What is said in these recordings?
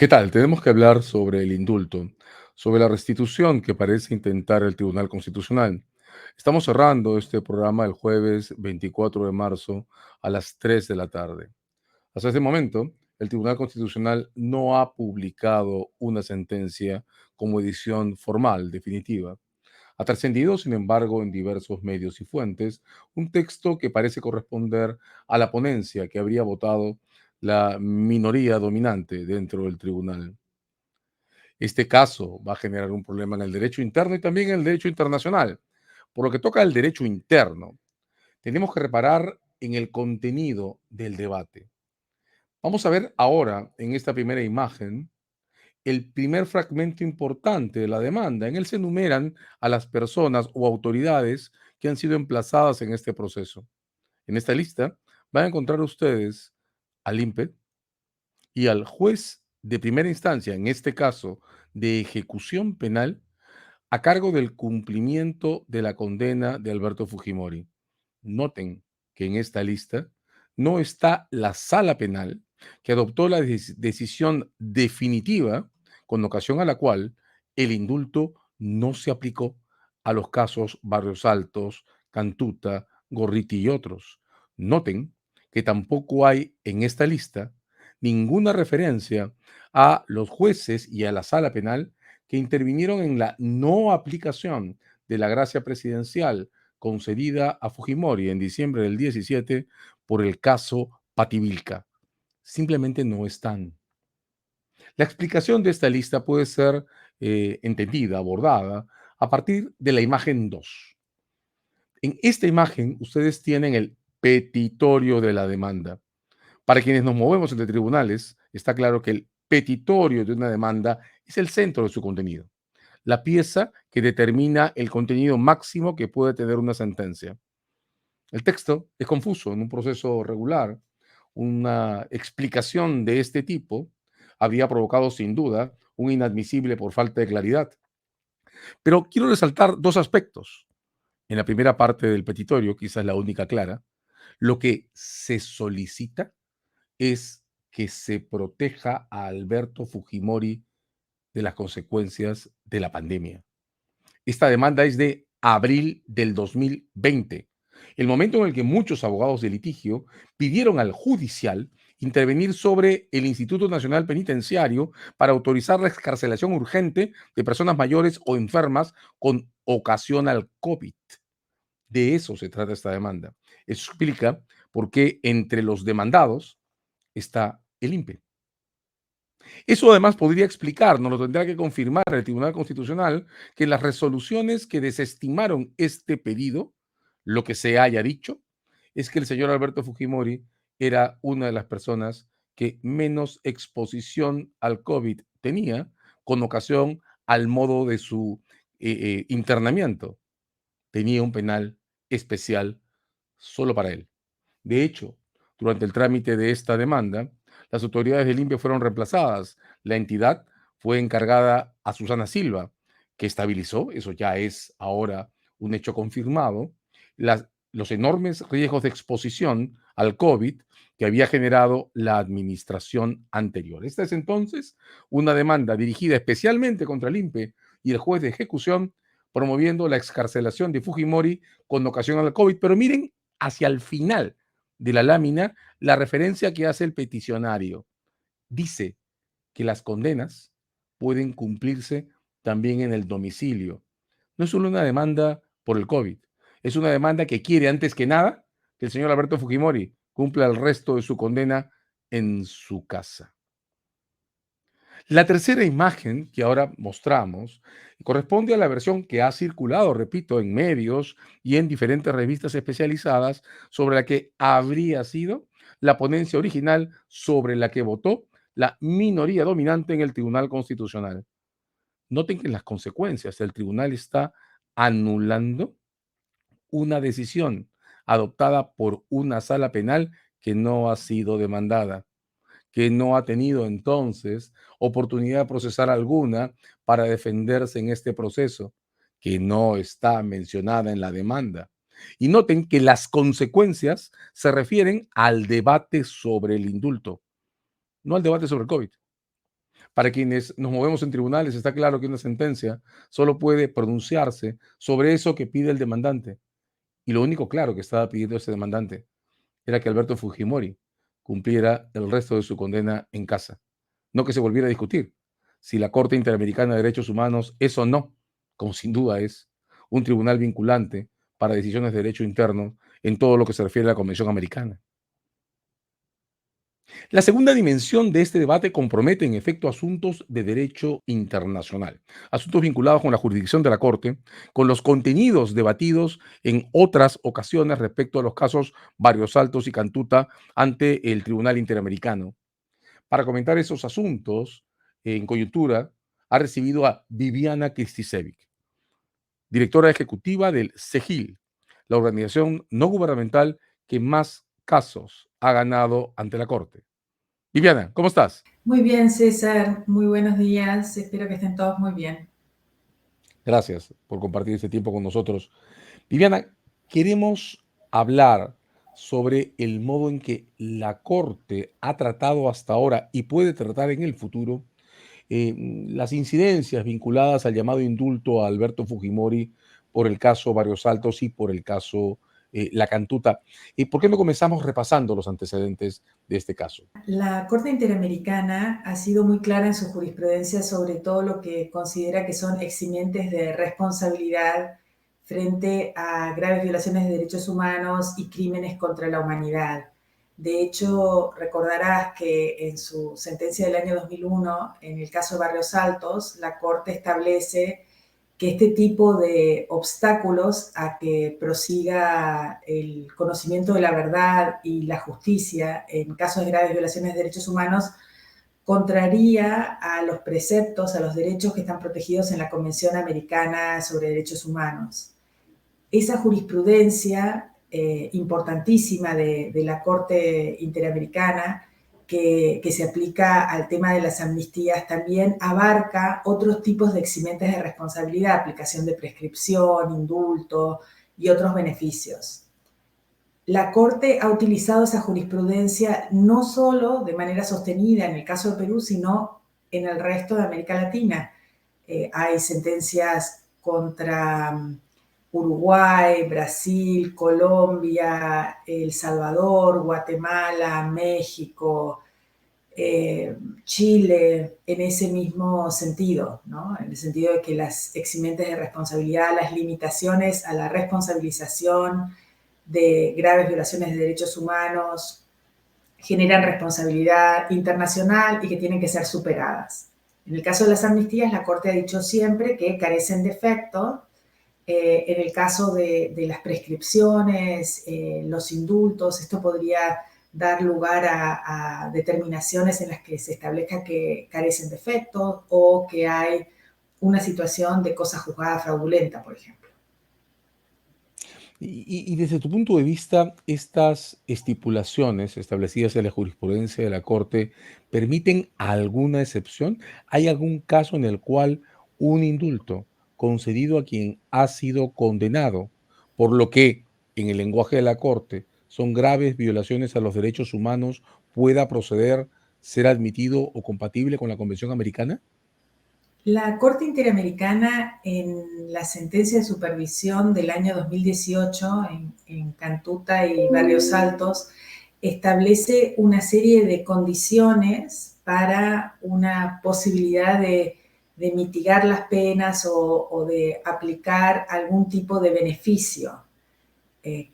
¿Qué tal? Tenemos que hablar sobre el indulto, sobre la restitución que parece intentar el Tribunal Constitucional. Estamos cerrando este programa el jueves 24 de marzo a las 3 de la tarde. Hasta este momento, el Tribunal Constitucional no ha publicado una sentencia como edición formal, definitiva. Ha trascendido, sin embargo, en diversos medios y fuentes, un texto que parece corresponder a la ponencia que habría votado la minoría dominante dentro del tribunal. Este caso va a generar un problema en el derecho interno y también en el derecho internacional. Por lo que toca al derecho interno, tenemos que reparar en el contenido del debate. Vamos a ver ahora, en esta primera imagen, el primer fragmento importante de la demanda. En él se enumeran a las personas o autoridades que han sido emplazadas en este proceso. En esta lista van a encontrar ustedes al INPE y al juez de primera instancia, en este caso de ejecución penal, a cargo del cumplimiento de la condena de Alberto Fujimori. Noten que en esta lista no está la sala penal que adoptó la decisión definitiva con ocasión a la cual el indulto no se aplicó a los casos Barrios Altos, Cantuta, Gorriti y otros. Noten que tampoco hay en esta lista ninguna referencia a los jueces y a la sala penal que intervinieron en la no aplicación de la gracia presidencial concedida a Fujimori en diciembre del 17 por el caso Pativilca. Simplemente no están. La explicación de esta lista puede ser entendida, abordada, a partir de la imagen 2. En esta imagen ustedes tienen el petitorio de la demanda. Para quienes nos movemos entre tribunales, está claro que el petitorio de una demanda es el centro de su contenido, la pieza que determina el contenido máximo que puede tener una sentencia. El texto es confuso en un proceso regular. Una explicación de este tipo habría provocado sin duda un inadmisible por falta de claridad. Pero quiero resaltar dos aspectos. En la primera parte del petitorio, quizás la única clara, lo que se solicita es que se proteja a Alberto Fujimori de las consecuencias de la pandemia. Esta demanda es de abril del 2020, el momento en el que muchos abogados de litigio pidieron al judicial intervenir sobre el Instituto Nacional Penitenciario para autorizar la excarcelación urgente de personas mayores o enfermas con ocasión al COVID. De eso se trata esta demanda. Eso explica por qué entre los demandados está el INPE. Eso además podría explicar, nos lo tendrá que confirmar el Tribunal Constitucional, que las resoluciones que desestimaron este pedido, lo que se haya dicho, es que el señor Alberto Fujimori era una de las personas que menos exposición al COVID tenía con ocasión al modo de su internamiento. Tenía un penal especial solo para él. De hecho, durante el trámite de esta demanda, las autoridades del INPE fueron reemplazadas. La entidad fue encargada a Susana Silva, que estabilizó, eso ya es ahora un hecho confirmado, los enormes riesgos de exposición al COVID que había generado la administración anterior. Esta es entonces una demanda dirigida especialmente contra el INPE y el juez de ejecución promoviendo la excarcelación de Fujimori con ocasión al COVID. Pero miren hacia el final de la lámina la referencia que hace el peticionario. Dice que las condenas pueden cumplirse también en el domicilio. No es solo una demanda por el COVID, es una demanda que quiere antes que nada que el señor Alberto Fujimori cumpla el resto de su condena en su casa. La tercera imagen que ahora mostramos corresponde a la versión que ha circulado, repito, en medios y en diferentes revistas especializadas sobre la que habría sido la ponencia original sobre la que votó la minoría dominante en el Tribunal Constitucional. Noten que las consecuencias el tribunal está anulando una decisión adoptada por una sala penal que no ha sido demandada, que no ha tenido entonces oportunidad procesal alguna para defenderse en este proceso, que no está mencionada en la demanda. Y noten que las consecuencias se refieren al debate sobre el indulto, no al debate sobre el COVID. Para quienes nos movemos en tribunales, está claro que una sentencia solo puede pronunciarse sobre eso que pide el demandante. Y lo único claro que estaba pidiendo ese demandante era que Alberto Fujimori cumpliera el resto de su condena en casa. No que se volviera a discutir si la Corte Interamericana de Derechos Humanos es o no, como sin duda es, un tribunal vinculante para decisiones de derecho interno en todo lo que se refiere a la Convención Americana. La segunda dimensión de este debate compromete en efecto asuntos de derecho internacional, asuntos vinculados con la jurisdicción de la Corte, con los contenidos debatidos en otras ocasiones respecto a los casos Barrios Altos y Cantuta ante el Tribunal Interamericano. Para comentar esos asuntos en coyuntura, ha recibido a Viviana Kristisevic, directora ejecutiva del CEGIL, la organización no gubernamental que más casos ha ganado ante la Corte. Viviana, ¿cómo estás? Muy bien, César, muy buenos días. Espero que estén todos muy bien. Gracias por compartir este tiempo con nosotros. Viviana, queremos hablar sobre el modo en que la Corte ha tratado hasta ahora y puede tratar en el futuro las incidencias vinculadas al llamado indulto a Alberto Fujimori por el caso Barrios Altos y por el caso La Cantuta. ¿Por qué no comenzamos repasando los antecedentes de este caso? La Corte Interamericana ha sido muy clara en su jurisprudencia sobre todo lo que considera que son eximientes de responsabilidad frente a graves violaciones de derechos humanos y crímenes contra la humanidad. De hecho, recordarás que en su sentencia del año 2001, en el caso de Barrios Altos, la Corte establece que este tipo de obstáculos a que prosiga el conocimiento de la verdad y la justicia en casos de graves violaciones de derechos humanos contraría a los preceptos, a los derechos que están protegidos en la Convención Americana sobre Derechos Humanos. Esa jurisprudencia importantísima de la Corte Interamericana que se aplica al tema de las amnistías también abarca otros tipos de eximentes de responsabilidad, aplicación de prescripción, indulto y otros beneficios. La Corte ha utilizado esa jurisprudencia no solo de manera sostenida en el caso de Perú, sino en el resto de América Latina. Hay sentencias contra Uruguay, Brasil, Colombia, El Salvador, Guatemala, México, Chile, en ese mismo sentido, ¿no? En el sentido de que las eximentes de responsabilidad, las limitaciones a la responsabilización de graves violaciones de derechos humanos generan responsabilidad internacional y que tienen que ser superadas. En el caso de las amnistías, la Corte ha dicho siempre que carecen de efecto. En el caso de las prescripciones, los indultos, esto podría dar lugar a determinaciones en las que se establezca que carecen de efecto o que hay una situación de cosa juzgada fraudulenta, por ejemplo. Y desde tu punto de vista, estas estipulaciones establecidas en la jurisprudencia de la Corte permiten alguna excepción. ¿Hay algún caso en el cual un indulto concedido a quien ha sido condenado por lo que, en el lenguaje de la Corte, son graves violaciones a los derechos humanos, pueda proceder, ser admitido o compatible con la Convención Americana? La Corte Interamericana, en la sentencia de supervisión del año 2018 en Cantuta y Barrios Altos, establece una serie de condiciones para una posibilidad de mitigar las penas o de aplicar algún tipo de beneficio. Eh,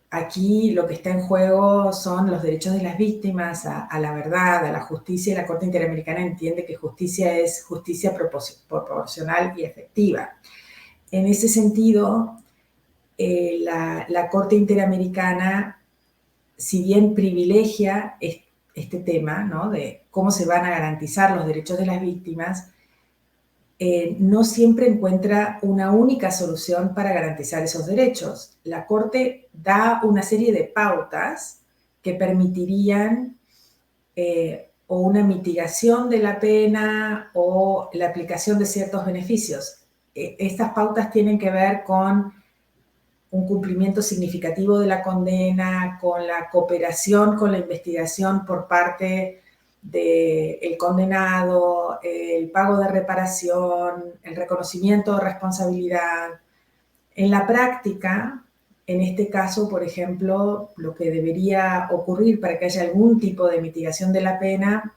Aquí lo que está en juego son los derechos de las víctimas a la verdad, a la justicia, y la Corte Interamericana entiende que justicia es justicia proporcional y efectiva. En ese sentido, la Corte Interamericana, si bien privilegia este tema, ¿no?, de cómo se van a garantizar los derechos de las víctimas, no siempre encuentra una única solución para garantizar esos derechos. La Corte da una serie de pautas que permitirían o una mitigación de la pena o la aplicación de ciertos beneficios. Estas pautas tienen que ver con un cumplimiento significativo de la condena, con la cooperación con la investigación por parte del condenado, el pago de reparación, el reconocimiento de responsabilidad. En la práctica, en este caso, por ejemplo, lo que debería ocurrir para que haya algún tipo de mitigación de la pena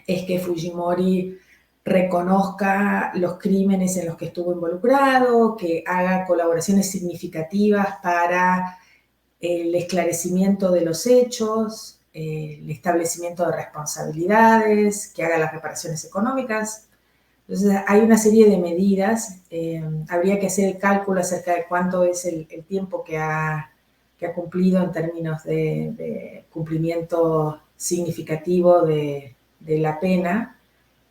es que Fujimori reconozca los crímenes en los que estuvo involucrado, que haga colaboraciones significativas para el esclarecimiento de los hechos, el establecimiento de responsabilidades, que haga las reparaciones económicas. Entonces, hay una serie de medidas. Habría que hacer el cálculo acerca de cuánto es el tiempo que ha cumplido en términos de cumplimiento significativo de la pena.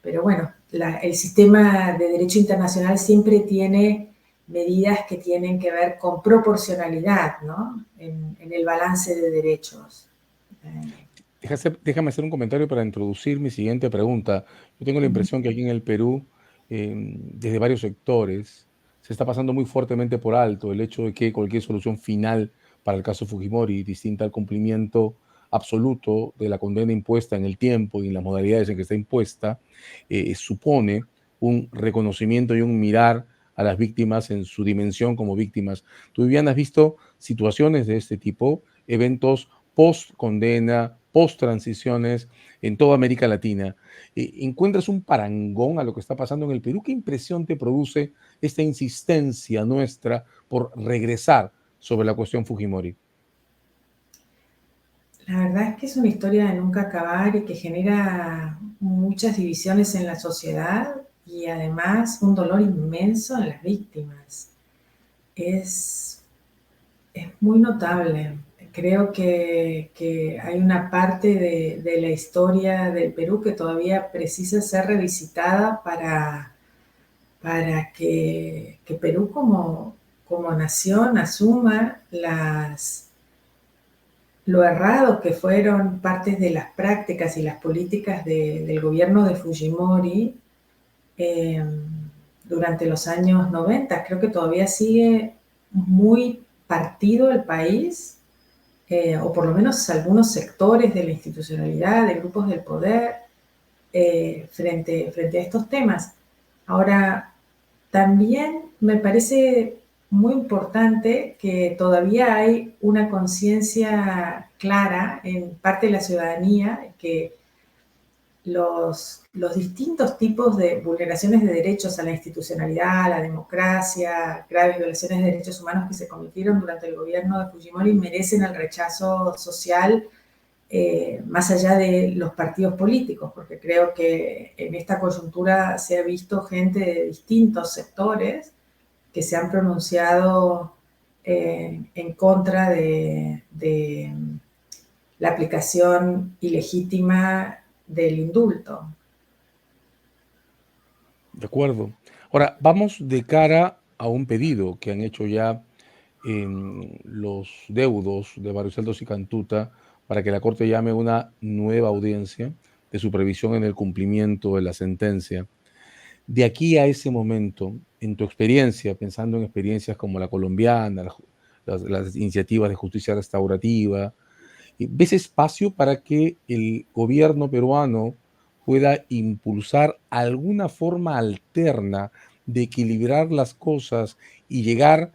Pero bueno, el sistema de derecho internacional siempre tiene medidas que tienen que ver con proporcionalidad, ¿no? En el balance de derechos. Déjame hacer un comentario para introducir mi siguiente pregunta. Yo tengo la impresión que aquí en el Perú, desde varios sectores, se está pasando muy fuertemente por alto el hecho de que cualquier solución final para el caso Fujimori, distinta al cumplimiento absoluto de la condena impuesta en el tiempo y en las modalidades en que está impuesta, supone un reconocimiento y un mirar a las víctimas en su dimensión como víctimas. ¿Tú, Viviana, has visto situaciones de este tipo, eventos post-condena, post-transiciones en toda América Latina? ¿Encuentras un parangón a lo que está pasando en el Perú? ¿Qué impresión te produce esta insistencia nuestra por regresar sobre la cuestión Fujimori? La verdad es que es una historia de nunca acabar y que genera muchas divisiones en la sociedad y además un dolor inmenso en las víctimas. Es, es muy notable. Creo que hay una parte de la historia del Perú que todavía precisa ser revisitada para que Perú como nación asuma lo errado que fueron partes de las prácticas y las políticas del gobierno de Fujimori eh, durante los años 90. Creo que todavía sigue muy partido el país, o por lo menos algunos sectores de la institucionalidad, de grupos del poder, frente a estos temas. Ahora, también me parece muy importante que todavía hay una conciencia clara en parte de la ciudadanía que los distintos tipos de vulneraciones de derechos a la institucionalidad, a la democracia, graves violaciones de derechos humanos que se cometieron durante el gobierno de Fujimori merecen el rechazo social, más allá de los partidos políticos, porque creo que en esta coyuntura se ha visto gente de distintos sectores que se han pronunciado en contra de la aplicación ilegítima del indulto. De acuerdo. Ahora, vamos de cara a un pedido que han hecho ya los deudos de Barrios y Cantuta para que la Corte llame una nueva audiencia de supervisión en el cumplimiento de la sentencia. De aquí a ese momento, en tu experiencia, pensando en experiencias como la colombiana, las iniciativas de justicia restaurativa, ¿ves espacio para que el gobierno peruano pueda impulsar alguna forma alterna de equilibrar las cosas y llegar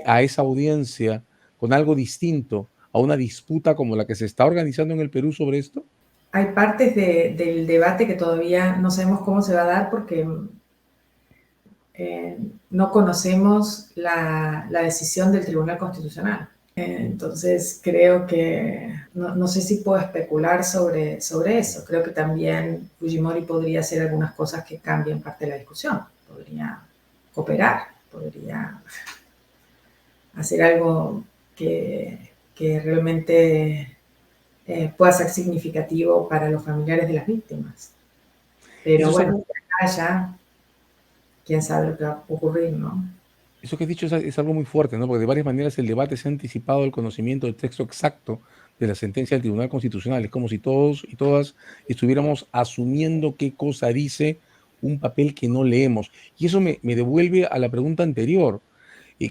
a esa audiencia con algo distinto a una disputa como la que se está organizando en el Perú sobre esto? Hay partes del debate que todavía no sabemos cómo se va a dar porque no conocemos la decisión del Tribunal Constitucional. Entonces creo que no sé si puedo especular sobre eso. Creo que también Fujimori podría hacer algunas cosas que cambien parte de la discusión. Podría cooperar, podría hacer algo que realmente pueda ser significativo para los familiares de las víctimas. Eso Pero es bueno, algo, acá ya, quién sabe lo que va a ocurrir, ¿no? Eso que has dicho es algo muy fuerte, ¿no? Porque de varias maneras el debate se ha anticipado al conocimiento del texto exacto de la sentencia del Tribunal Constitucional. Es como si todos y todas estuviéramos asumiendo qué cosa dice un papel que no leemos. Y eso me devuelve a la pregunta anterior.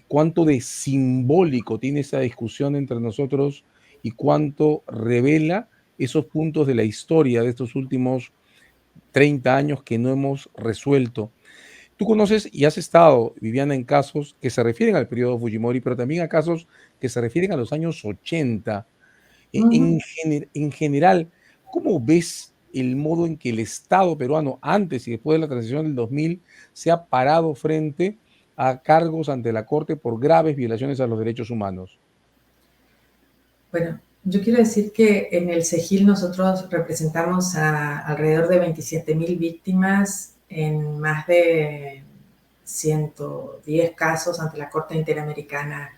¿Cuánto de simbólico tiene esa discusión entre nosotros y cuánto revela esos puntos de la historia de estos últimos 30 años que no hemos resuelto. Tú conoces y has estado, Viviana, en casos que se refieren al periodo Fujimori, pero también a casos que se refieren a los años 80. Ujú. En general, ¿cómo ves el modo en que el Estado peruano, antes y después de la transición del 2000, se ha parado frente a cargos ante la Corte por graves violaciones a los derechos humanos? Bueno, yo quiero decir que en el SEGIL nosotros representamos a alrededor de 27.000 víctimas en más de 110 casos ante la Corte Interamericana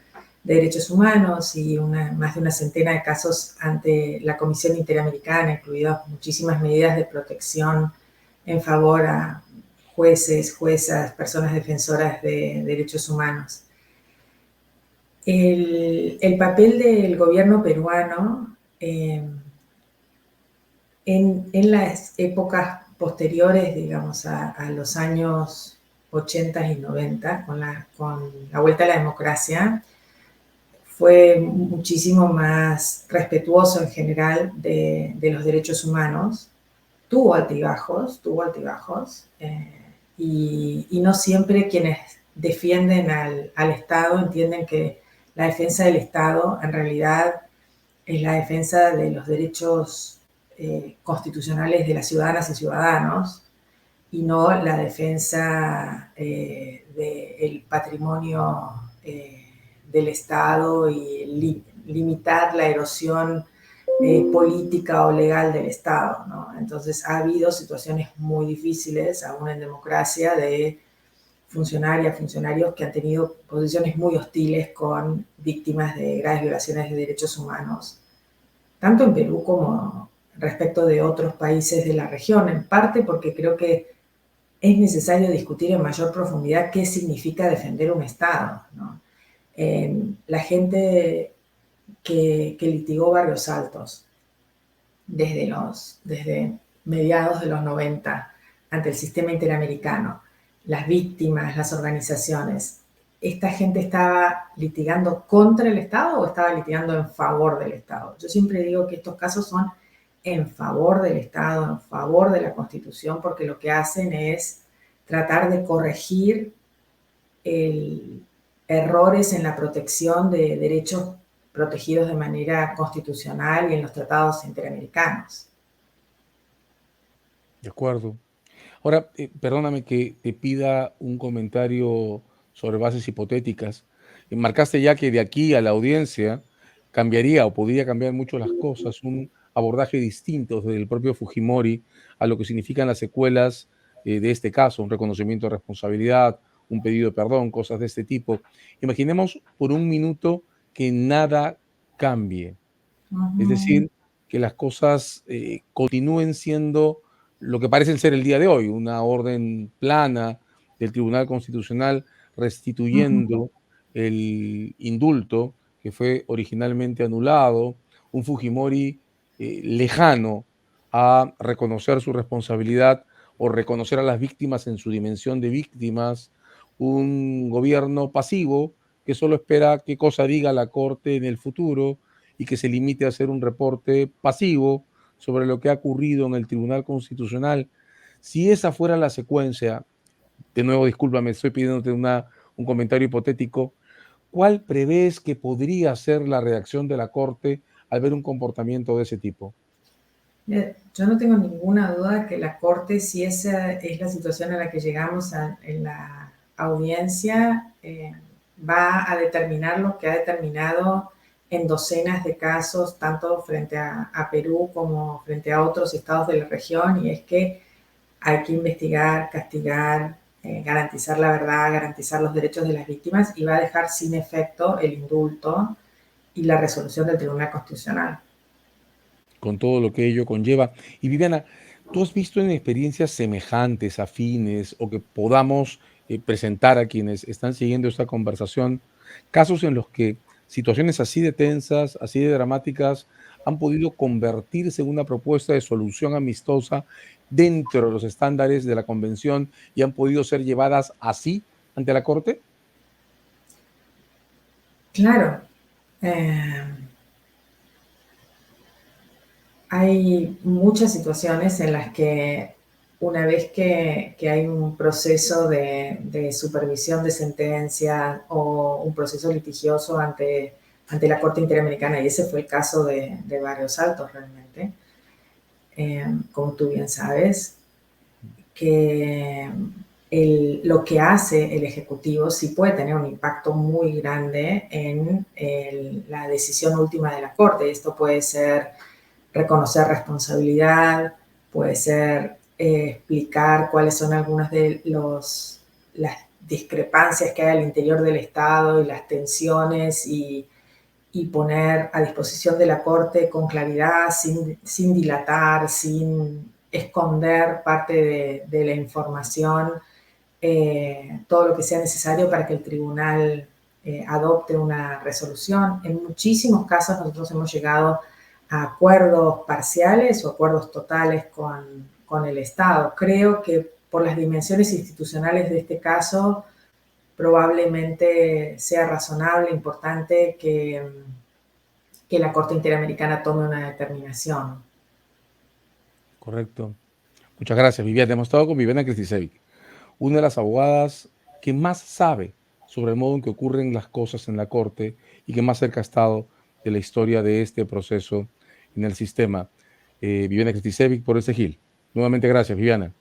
de Derechos Humanos y más de una centena de casos ante la Comisión Interamericana, incluidas muchísimas medidas de protección en favor a jueces, juezas, personas defensoras de derechos humanos. El papel del gobierno peruano en las épocas posteriores, digamos, a los años 80 y 90, con la vuelta a la democracia, fue muchísimo más respetuoso en general de los derechos humanos. Tuvo altibajos, y no siempre quienes defienden al Estado entienden que la defensa del Estado en realidad es la defensa de los derechos constitucionales de las ciudadanas y ciudadanos y no la defensa del patrimonio del Estado y limitar la erosión política o legal del Estado, ¿no? Entonces ha habido situaciones muy difíciles, aún en democracia, de funcionarias, funcionarios que han tenido posiciones muy hostiles con víctimas de graves violaciones de derechos humanos, tanto en Perú como respecto de otros países de la región, en parte porque creo que es necesario discutir en mayor profundidad qué significa defender un Estado, ¿no? La gente que litigó Barrios Altos desde mediados de los 90 ante el sistema interamericano, las víctimas, las organizaciones, ¿esta gente estaba litigando contra el Estado o estaba litigando en favor del Estado? Yo siempre digo que estos casos son en favor del Estado, en favor de la Constitución, porque lo que hacen es tratar de corregir errores en la protección de derechos protegidos de manera constitucional y en los tratados interamericanos. De acuerdo. Ahora, perdóname que te pida un comentario sobre bases hipotéticas. Marcaste ya que de aquí a la audiencia cambiaría o podría cambiar mucho las cosas, un abordaje distinto desde el propio Fujimori a lo que significan las secuelas de este caso, un reconocimiento de responsabilidad, un pedido de perdón, cosas de este tipo. Imaginemos por un minuto que nada cambie, es Ujú, decir, que las cosas continúen siendo lo que parecen ser el día de hoy, una orden plana del Tribunal Constitucional ujú, restituyendo el indulto que fue originalmente anulado, un Fujimori lejano a reconocer su responsabilidad o reconocer a las víctimas en su dimensión de víctimas, un gobierno pasivo que solo espera qué cosa diga la Corte en el futuro y que se limite a hacer un reporte pasivo sobre lo que ha ocurrido en el Tribunal Constitucional. Si esa fuera la secuencia, de nuevo, discúlpame, estoy pidiéndote un comentario hipotético, ¿cuál prevés que podría ser la reacción de la Corte al ver un comportamiento de ese tipo? Yo no tengo ninguna duda que la Corte, si esa es la situación a la que llegamos en la audiencia, va a determinar lo que ha determinado en docenas de casos, tanto frente a Perú como frente a otros estados de la región, y es que hay que investigar, castigar, garantizar la verdad, garantizar los derechos de las víctimas y va a dejar sin efecto el indulto y la resolución del Tribunal Constitucional. Con todo lo que ello conlleva. Y Viviana, ¿tú has visto en experiencias semejantes, afines, o que podamos presentar a quienes están siguiendo esta conversación, casos en los que situaciones así de tensas, así de dramáticas, han podido convertirse en una propuesta de solución amistosa dentro de los estándares de la convención y han podido ser llevadas así ante la Corte? Claro, eh, hay muchas situaciones en las que una vez que hay un proceso de supervisión de sentencia o un proceso litigioso ante la Corte Interamericana, y ese fue el caso de Barrios Altos realmente, como tú bien sabes, que lo que hace el Ejecutivo sí puede tener un impacto muy grande en la decisión última de la Corte. Esto puede ser reconocer responsabilidad, puede ser explicar cuáles son algunas de las discrepancias que hay al interior del Estado y las tensiones y poner a disposición de la Corte con claridad, sin dilatar, sin esconder parte de la información, todo lo que sea necesario para que el tribunal adopte una resolución. En muchísimos casos nosotros hemos llegado a acuerdos parciales o acuerdos totales con el Estado. Creo que por las dimensiones institucionales de este caso, probablemente sea razonable, importante que la Corte Interamericana tome una determinación. Correcto. Muchas gracias, Viviana. Hemos estado con Viviana Kristisevic, una de las abogadas que más sabe sobre el modo en que ocurren las cosas en la Corte y que más cerca ha estado de la historia de este proceso en el sistema. Viviana Kristisevic por este Gil. Nuevamente, gracias, Viviana.